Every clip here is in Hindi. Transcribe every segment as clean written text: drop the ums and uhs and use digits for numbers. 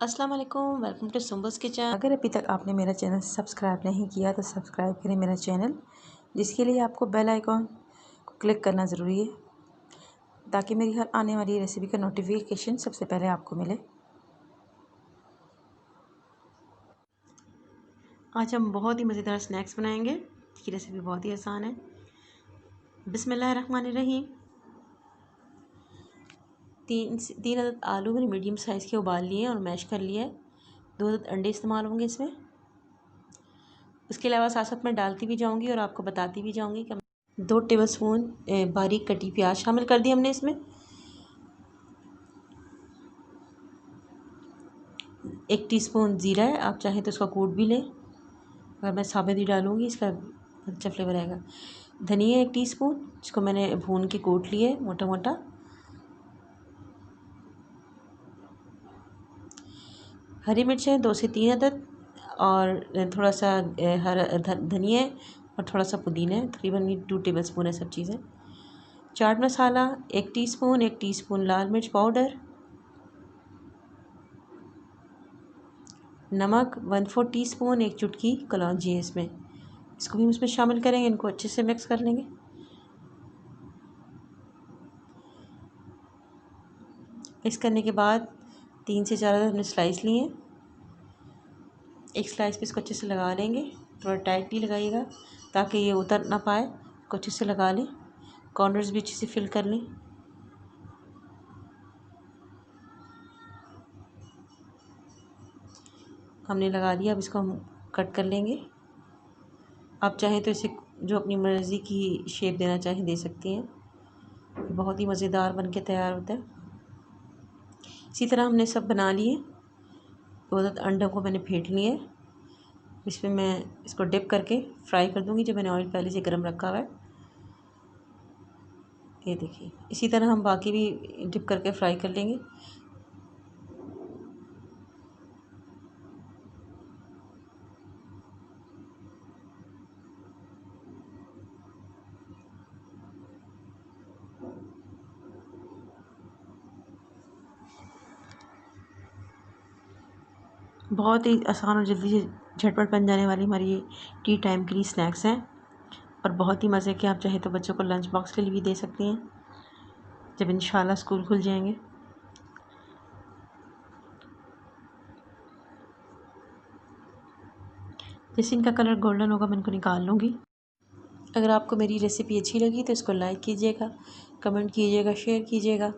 अस्सलाम वालेकुम, वेलकम टू सुम्बुस किचन। अगर अभी तक आपने मेरा चैनल सब्सक्राइब नहीं किया तो सब्सक्राइब करें मेरा चैनल, जिसके लिए आपको बेल आइकॉन को क्लिक करना ज़रूरी है ताकि मेरी हर आने वाली रेसिपी का नोटिफिकेशन सबसे पहले आपको मिले। आज हम बहुत ही मज़ेदार स्नैक्स बनाएंगे। इसकी रेसिपी बहुत ही आसान है। बिस्मिल्लाहिर्रहमानिर्रहीम। तीन अदद आलू मैंने मीडियम साइज़ के उबाल लिए और मैश कर लिया है। 2 अदद अंडे इस्तेमाल होंगे इसमें। उसके अलावा साथ साथ मैं डालती भी जाऊंगी और आपको बताती भी जाऊंगी कि 2 टेबलस्पून बारीक कटी प्याज शामिल कर दी हमने इसमें। 1 टीस्पून ज़ीरा है, आप चाहें तो इसका कूट भी लें। अगर मैं साबित ही डालूंगी इसका अच्छा फ्लेवर आएगा। धनिया 1 टीस्पून, जिसको मैंने भून के कूट लिया है मोटा मोटा। हरी मिर्चें 2 से 3 अदद और थोड़ा सा हरा धनिया और थोड़ा सा पुदीना है। तकरीबन 2 टेबलस्पून है सब चीज़ें। चाट मसाला 1 टीस्पून, 1 टीस्पून लाल मिर्च पाउडर, नमक 1/4 टीस्पून, 1 चुटकी कलौंजी है इसमें। इसको भी हम इसमें शामिल करेंगे। इनको अच्छे से मिक्स कर लेंगे। मिक्स करने के बाद 3 से 4 हमने स्लाइस लिए हैं। एक स्लाइस पे इसको अच्छे से लगा लेंगे। थोड़ा टाइटली लगाइएगा ताकि ये उतर ना पाए। इसको अच्छे से लगा लें। कॉर्नर्स भी अच्छे से फिल कर लें। हमने लगा दिया। अब इसको हम कट कर लेंगे। आप चाहें तो इसे जो अपनी मर्ज़ी की शेप देना चाहें दे सकती हैं। बहुत ही मज़ेदार बन के तैयार होता है। इसी तरह हमने सब बना लिए। 2 अंडों को मैंने फेंट लिया है। इसमें मैं इसको डिप करके फ्राई कर दूंगी, जो मैंने ऑयल पहले से गर्म रखा हुआ है। ये देखिए, इसी तरह हम बाकी भी डिप करके फ्राई कर लेंगे। बहुत ही आसान और जल्दी से झटपट बन जाने वाली हमारी ये टी टाइम के लिए स्नैक्स हैं और बहुत ही मज़े के। आप चाहे तो बच्चों को लंच बॉक्स के लिए भी दे सकती हैं जब इंशाल्लाह स्कूल खुल जाएंगे। जैसे इनका कलर गोल्डन होगा मैं इनको निकाल लूँगी। अगर आपको मेरी रेसिपी अच्छी लगी तो इसको लाइक कीजिएगा, कमेंट कीजिएगा, शेयर कीजिएगा।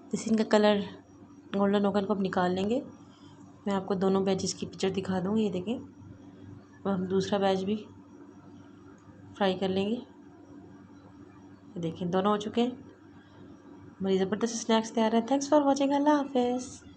जैसे इनका कलर गोल्डन होगा इनको आप निकाल लेंगे। मैं आपको दोनों बैचेस की पिक्चर दिखा दूँगी। ये देखें। अब हम दूसरा बैच भी फ्राई कर लेंगे। ये देखें, दोनों हो चुके हैं। हमारी ज़बरदस्त स्नैक्स तैयार है। Thanks for watching. अल्लाह हाफ़िज़।